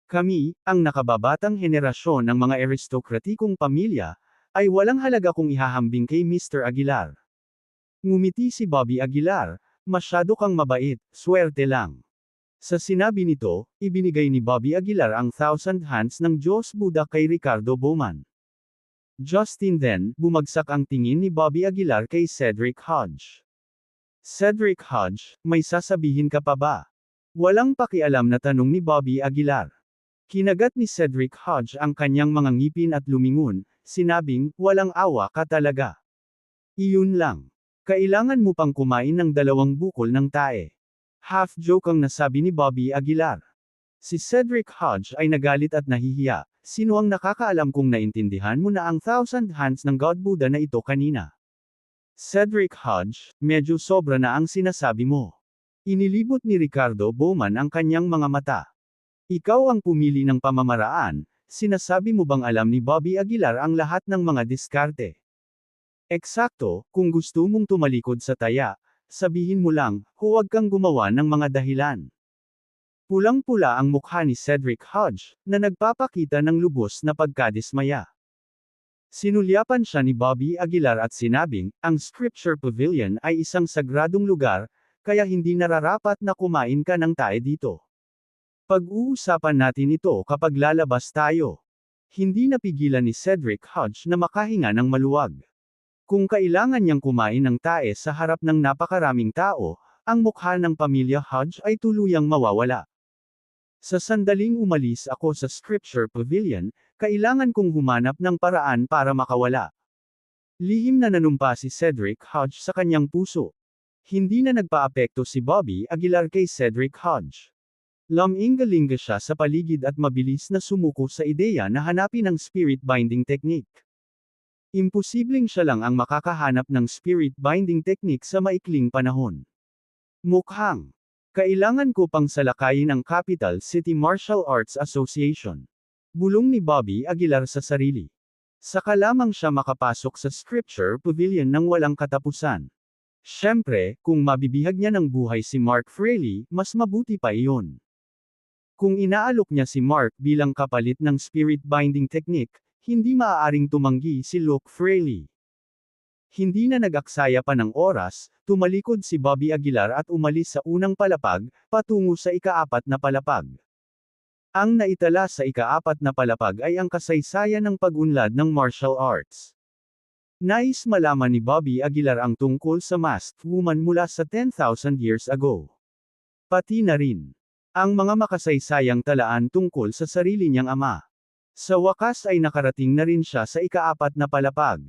Kami, ang nakababatang henerasyon ng mga aristokratikong pamilya, ay walang halaga kung ihahambing kay Mr. Aguilar. Ngumiti si Bobby Aguilar, masyado kang mabait, swerte lang. Sa sinabi nito, ibinigay ni Bobby Aguilar ang Thousand Hands ng Diyos Buddha kay Ricardo Bowman. Justin then, bumagsak ang tingin ni Bobby Aguilar kay Cedric Hodge. Cedric Hodge, may sasabihin ka pa ba? Walang pakialam na tanong ni Bobby Aguilar. Kinagat ni Cedric Hodge ang kanyang mga ngipin at lumingon, sinabing, walang awa ka talaga. Iyon lang. Kailangan mo pang kumain ng 2 bukol ng tae. Half-joke ang nasabi ni Bobby Aguilar. Si Cedric Hodge ay nagalit at nahihiya. Sino ang nakakaalam kung naintindihan mo na ang Thousand Hands ng God Buddha na ito kanina? Cedric Hodge, medyo sobra na ang sinasabi mo. Inilibot ni Ricardo Bowman ang kanyang mga mata. Ikaw ang pumili ng pamamaraan, sinasabi mo bang alam ni Bobby Aguilar ang lahat ng mga diskarte? Eksakto, kung gusto mong tumalikod sa taya, sabihin mo lang, huwag kang gumawa ng mga dahilan. Pulang-pula ang mukha ni Cedric Hodge, na nagpapakita ng lubos na pagkadismaya. Sinulyapan siya ni Bobby Aguilar at sinabing, ang Scripture Pavilion ay isang sagradong lugar, kaya hindi nararapat na kumain ka ng tae dito. Pag-uusapan natin ito kapag lalabas tayo. Hindi napigilan ni Cedric Hodge na makahinga ng maluwag. Kung kailangan niyang kumain ng tae sa harap ng napakaraming tao, ang mukha ng pamilya Hodge ay tuluyang mawawala. Sa sandaling umalis ako sa Scripture Pavilion, kailangan kong humanap ng paraan para makawala. Lihim na nanumpa si Cedric Hodge sa kanyang puso. Hindi na nagpaapekto si Bobby Aguilar kay Cedric Hodge. Lumingalinga siya sa paligid at mabilis na sumuko sa ideya na hanapin ang spirit binding technique. Imposibleng siya lang ang makakahanap ng spirit binding technique sa maikling panahon. Mukhang kailangan ko pang salakayin ang Capital City Martial Arts Association. Bulong ni Bobby Aguilar sa sarili. Saka lamang siya makapasok sa Scripture Pavilion ng walang katapusan. Siyempre, kung mabibihag niya ng buhay si Mark Fraley, mas mabuti pa iyon. Kung inaalok niya si Mark bilang kapalit ng spirit binding technique, hindi maaaring tumanggi si Luke Fraley. Hindi na nag-aksaya pa ng oras, tumalikod si Bobby Aguilar at umalis sa unang palapag, patungo sa ika-4 na palapag. Ang naitala sa ika-4 na palapag ay ang kasaysayan ng pag-unlad ng martial arts. Nais malaman ni Bobby Aguilar ang tungkol sa masked woman mula sa 10,000 years ago. Pati na rin ang mga makasaysayang talaan tungkol sa sarili niyang ama. Sa wakas ay nakarating na rin siya sa ika-4 na palapag.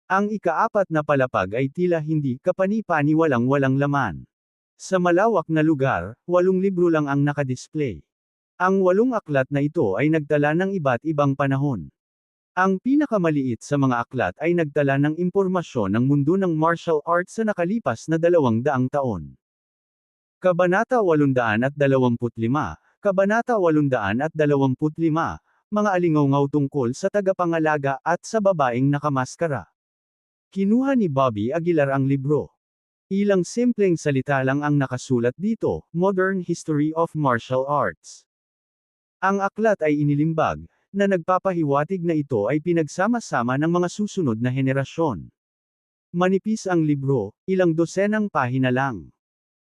Ang ika-4 na palapag ay tila hindi kapani-pani walang laman. Sa malawak na lugar, 8 libro lang ang nakadisplay. Ang 8 aklat na ito ay nagtala ng iba't ibang panahon. Ang pinakamaliit sa mga aklat ay nagtala ng impormasyon ng mundo ng martial arts sa nakalipas na 200 taon. Kabanata 825, Kabanata 825, mga alingaw tungkol sa tagapangalaga at sa babaeng nakamaskara. Kinuha ni Bobby Aguilar ang libro. Ilang simpleng salita lang ang nakasulat dito, Modern History of Martial Arts. Ang aklat ay inilimbag, na nagpapahiwatig na ito ay pinagsama-sama ng mga susunod na henerasyon. Manipis ang libro, ilang dosenang pahina lang.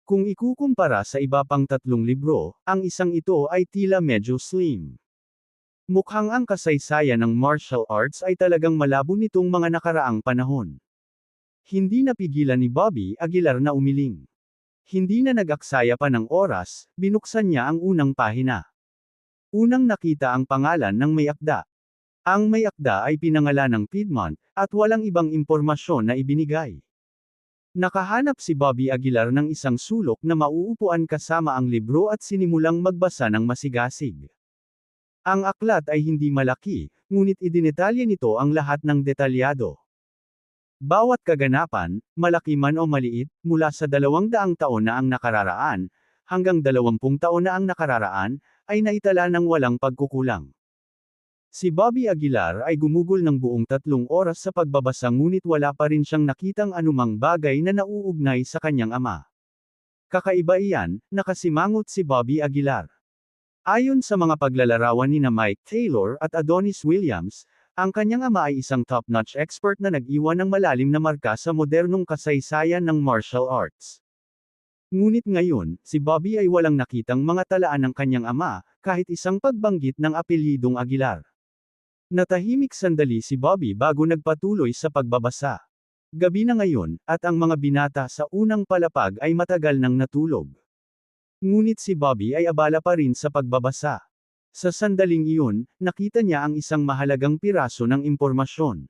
Kung ikukumpara sa iba pang 3 libro, ang isang ito ay tila medyo slim. Mukhang ang kasaysayan ng martial arts ay talagang malabo nitong mga nakaraang panahon. Hindi napigilan ni Bobby Aguilar na umiling. Hindi na nag-aksaya pa ng oras, binuksan niya ang unang pahina. Unang nakita ang pangalan ng may akda. Ang may akda ay pinangalan ng Piedmont, at walang ibang impormasyon na ibinigay. Nakahanap si Bobby Aguilar ng isang sulok na mauupuan kasama ang libro at sinimulang magbasa ng masigasig. Ang aklat ay hindi malaki, ngunit idinetalye nito ang lahat ng detalyado. Bawat kaganapan, malaki man o maliit, mula sa 200 taon na ang nakararaan, hanggang 20 taon na ang nakararaan, ay naitala ng walang pagkukulang. Si Bobby Aguilar ay gumugol ng buong 3 oras sa pagbabasa ngunit wala pa rin siyang nakitang anumang bagay na nauugnay sa kanyang ama. Kakaiba iyan, nakasimangot si Bobby Aguilar. Ayon sa mga paglalarawan ni Mike Taylor at Adonis Williams, ang kanyang ama ay isang top-notch expert na nag-iwan ng malalim na marka sa modernong kasaysayan ng martial arts. Ngunit ngayon, si Bobby ay walang nakitang mga talaan ng kanyang ama, kahit isang pagbanggit ng apelyidong Aguilar. Natahimik sandali si Bobby bago nagpatuloy sa pagbabasa. Gabi na ngayon, at ang mga binata sa unang palapag ay matagal nang natulog. Ngunit si Bobby ay abala pa rin sa pagbabasa. Sa sandaling iyon, nakita niya ang isang mahalagang piraso ng impormasyon.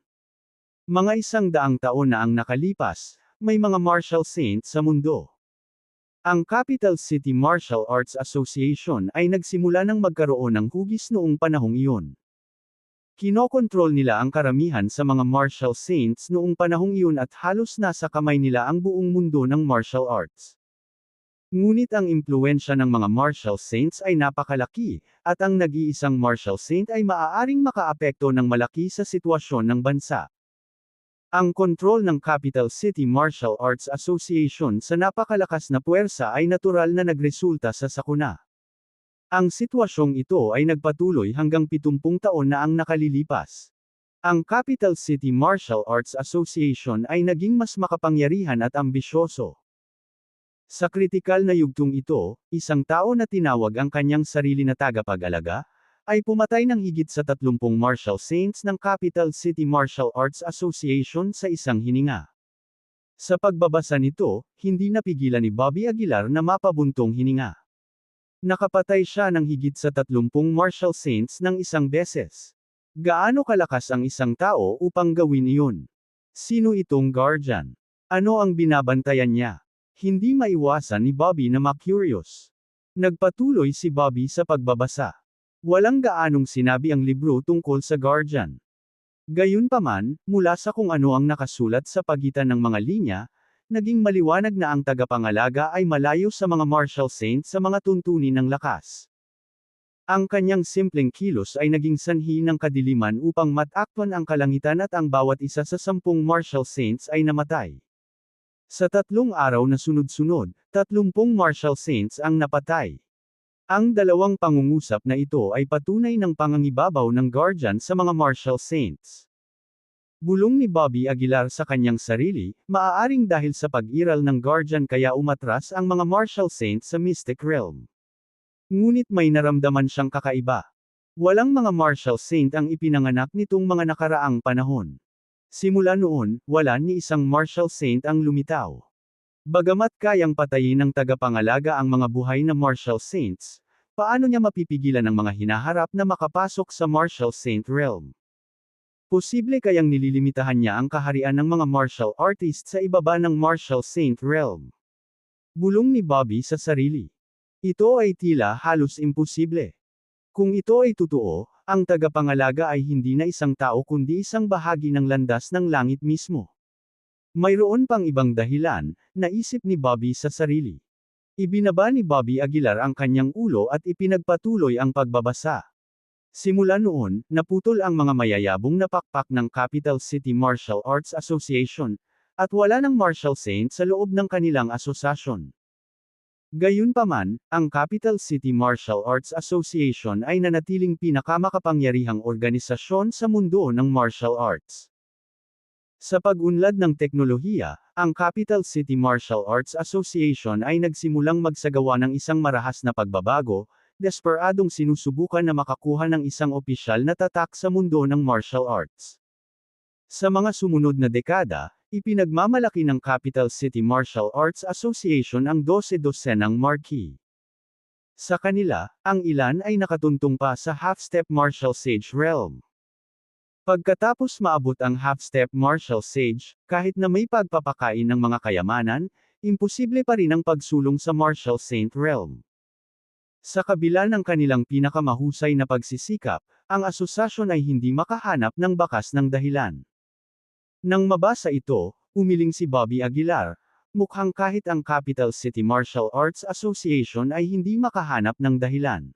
Mga 100 taon na ang nakalipas, may mga martial saints sa mundo. Ang Capital City Martial Arts Association ay nagsimula ng magkaroon ng hugis noong panahong iyon. Kinokontrol nila ang karamihan sa mga martial saints noong panahong iyon at halos nasa kamay nila ang buong mundo ng martial arts. Ngunit ang impluwensya ng mga martial saints ay napakalaki, at ang nag-iisang martial saint ay maaaring makaapekto ng malaki sa sitwasyon ng bansa. Ang kontrol ng Capital City Martial Arts Association sa napakalakas na puwersa ay natural na nagresulta sa sakuna. Ang sitwasyong ito ay nagpatuloy hanggang 70 taon na ang nakalilipas. Ang Capital City Martial Arts Association ay naging mas makapangyarihan at ambisyoso. Sa kritikal na yugtong ito, isang tao na tinawag ang kanyang sarili na tagapag-alaga, ay pumatay ng higit sa 30 martial saints ng Capital City Martial Arts Association sa isang hininga. Sa pagbabasa nito, hindi napigilan ni Bobby Aguilar na mapabuntong hininga. Nakapatay siya ng higit sa 30 martial saints ng isang beses. Gaano kalakas ang isang tao upang gawin iyon? Sino itong guardian? Ano ang binabantayan niya? Hindi maiwasan ni Bobby na ma-curious. Nagpatuloy si Bobby sa pagbabasa. Walang gaanong sinabi ang libro tungkol sa guardian. Gayunpaman, mula sa kung ano ang nakasulat sa pagitan ng mga linya, naging maliwanag na ang tagapangalaga ay malayo sa mga martial saints sa mga tuntunin ng lakas. Ang kanyang simpleng kilos ay naging sanhi ng kadiliman upang matakpan ang kalangitan at ang bawat isa sa 10 martial saints ay namatay. Sa 3 araw na sunod-sunod, 30 martial saints ang napatay. Ang dalawang pangungusap na ito ay patunay ng pangangibabaw ng guardian sa mga martial saints. Bulong ni Bobby Aguilar sa kanyang sarili, maaaring dahil sa pag-iral ng guardian kaya umatras ang mga martial saints sa mystic realm. Ngunit may naramdaman siyang kakaiba. Walang mga martial saint ang ipinanganak nitong mga nakaraang panahon. Simula noon, wala ni isang martial saint ang lumitaw. Bagamat kayang patayin ng tagapangalaga ang mga buhay na martial saints, paano niya mapipigilan ang mga hinaharap na makapasok sa martial saint realm? Posible kayang nililimitahan niya ang kaharian ng mga martial artists sa ibaba ng martial saint realm. Bulong ni Bobby sa sarili. Ito ay tila halos imposible. Kung ito ay totoo, ang tagapangalaga ay hindi na isang tao kundi isang bahagi ng landas ng langit mismo. Mayroon pang ibang dahilan, naisip ni Bobby sa sarili. Ibinaba ni Bobby Aguilar ang kanyang ulo at ipinagpatuloy ang pagbabasa. Simula noon, naputol ang mga mayayabong na pakpak ng Capital City Martial Arts Association, at wala ng martial saint sa loob ng kanilang asosasyon. Gayunpaman, ang Capital City Martial Arts Association ay nanatiling pinakamakapangyarihang organisasyon sa mundo ng martial arts. Sa pag-unlad ng teknolohiya, ang Capital City Martial Arts Association ay nagsimulang magsagawa ng isang marahas na pagbabago, desperadong sinusubukan na makakuha ng isang opisyal na tatak sa mundo ng martial arts. Sa mga sumunod na dekada, ipinagmamalaki ng Capital City Martial Arts Association ang 12-dosenang marquee. Sa kanila, ang ilan ay nakatuntong pa sa half-step martial sage realm. Pagkatapos maabot ang half-step martial sage, kahit na may pagpapakain ng mga kayamanan, imposible pa rin ang pagsulong sa martial saint realm. Sa kabila ng kanilang pinakamahusay na pagsisikap, ang asosasyon ay hindi makahanap ng bakas ng dahilan. Nang mabasa ito, umiling si Bobby Aguilar, mukhang kahit ang Capital City Martial Arts Association ay hindi makahanap ng dahilan.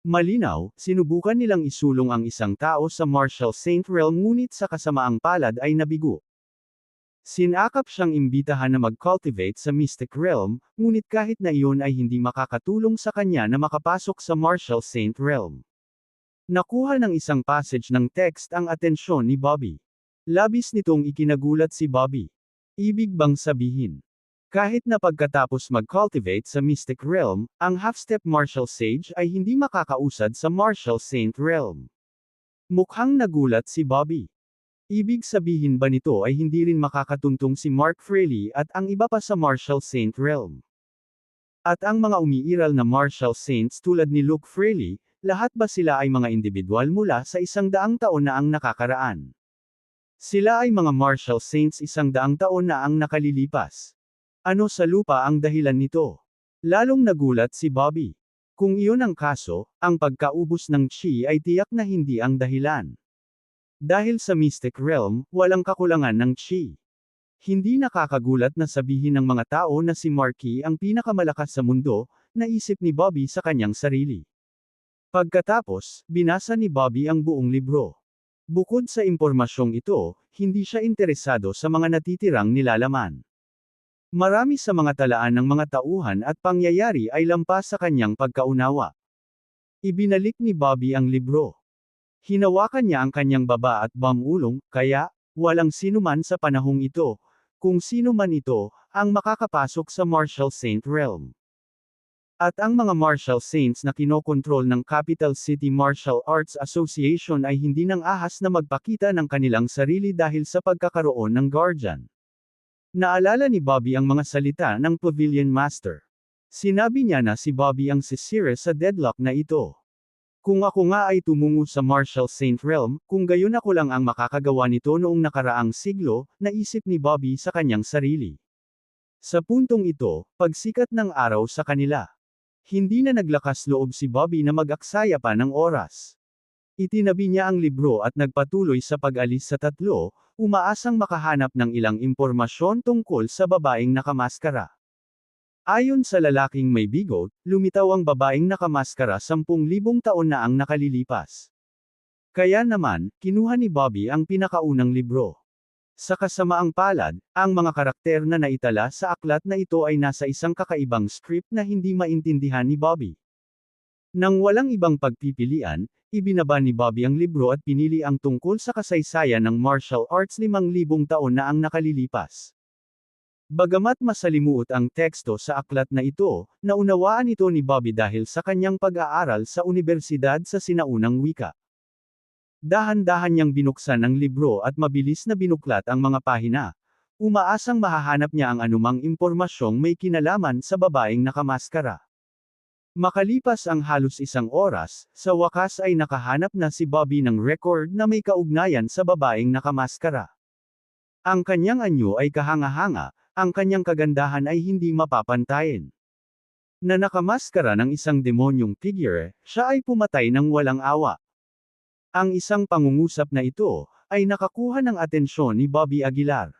Malinaw, sinubukan nilang isulong ang isang tao sa martial saint realm ngunit sa kasamaang palad ay nabigo. Sinakap siyang imbitahan na mag-cultivate sa Mystic Realm, ngunit kahit na iyon ay hindi makakatulong sa kanya na makapasok sa Martial Saint Realm. Nakuha ng isang passage ng text ang atensyon ni Bobby. Labis nitong ikinagulat si Bobby. Ibig bang sabihin? Kahit na pagkatapos mag-cultivate sa Mystic Realm, ang half-step Martial Sage ay hindi makakausad sa Martial Saint Realm. Mukhang nagulat si Bobby. Ibig sabihin ba nito ay hindi rin makakatuntong si Mark Fraley at ang iba pa sa Martial Saint Realm? At ang mga umiiral na Martial Saints tulad ni Luke Fraley, lahat ba sila ay mga individual mula sa 100 taon na ang nakakaraan? Sila ay mga Martial Saints 100 taon na ang nakalilipas. Ano sa lupa ang dahilan nito? Lalong nagulat si Bobby. Kung iyon ang kaso, ang pagkaubos ng chi ay tiyak na hindi ang dahilan. Dahil sa Mystic Realm, walang kakulangan ng chi. Hindi nakakagulat na sabihin ng mga tao na si Marky ang pinakamalakas sa mundo, naisip ni Bobby sa kanyang sarili. Pagkatapos, binasa ni Bobby ang buong libro. Bukod sa impormasyong ito, hindi siya interesado sa mga natitirang nilalaman. Marami sa mga talaan ng mga tauhan at pangyayari ay lampas sa kanyang pagkaunawa. Ibinalik ni Bobby ang libro. Hinawakan niya ang kanyang baba at bamulong, kaya, walang sinuman sa panahong ito, kung sino man ito, ang makakapasok sa Martial Saint Realm. At ang mga Martial Saints na kinokontrol ng Capital City Martial Arts Association ay hindi nang ahas na magpakita ng kanilang sarili dahil sa pagkakaroon ng Guardian. Naalala ni Bobby ang mga salita ng Pavilion Master. Sinabi niya na si Bobby ang sisira sa deadlock na ito. Kung ako nga ay tumungo sa Martial Saint Realm, kung gayon ako lang ang makakagawa nito noong nakaraang siglo, naisip ni Bobby sa kanyang sarili. Sa puntong ito, pagsikat ng araw sa kanila. Hindi na naglakas loob si Bobby na mag-aksaya pa ng oras. Itinabi niya ang libro at nagpatuloy sa pag-alis sa tatlo, umaasang makahanap ng ilang impormasyon tungkol sa babaeng nakamaskara. Ayon sa lalaking may bigot, lumitaw ang babaeng nakamaskara 10,000 taon na ang nakalilipas. Kaya naman, kinuha ni Bobby ang pinakaunang libro. Sa kasamaang palad, ang mga karakter na naitala sa aklat na ito ay nasa isang kakaibang script na hindi maintindihan ni Bobby. Nang walang ibang pagpipilian, ibinaba ni Bobby ang libro at pinili ang tungkol sa kasaysayan ng martial arts 5,000 taon na ang nakalilipas. Bagamat masalimuot ang teksto sa aklat na ito, naunawaan ito ni Bobby dahil sa kanyang pag-aaral sa unibersidad sa sinaunang wika. Dahan-dahan niyang binuksan ang libro at mabilis na binuklat ang mga pahina. Umaasang mahahanap niya ang anumang impormasyong may kinalaman sa babaeng nakamaskara. Makalipas ang halos 1 oras, sa wakas ay nakahanap na si Bobby ng record na may kaugnayan sa babaeng nakamaskara. Ang kanyang anyo ay kahanga-hanga, ang kanyang kagandahan ay hindi mapapantayin. Na nakamaskara ng isang demonyong figure, siya ay pumatay ng walang awa. Ang isang pangungusap na ito, ay nakakuha ng atensyon ni Bobby Aguilar.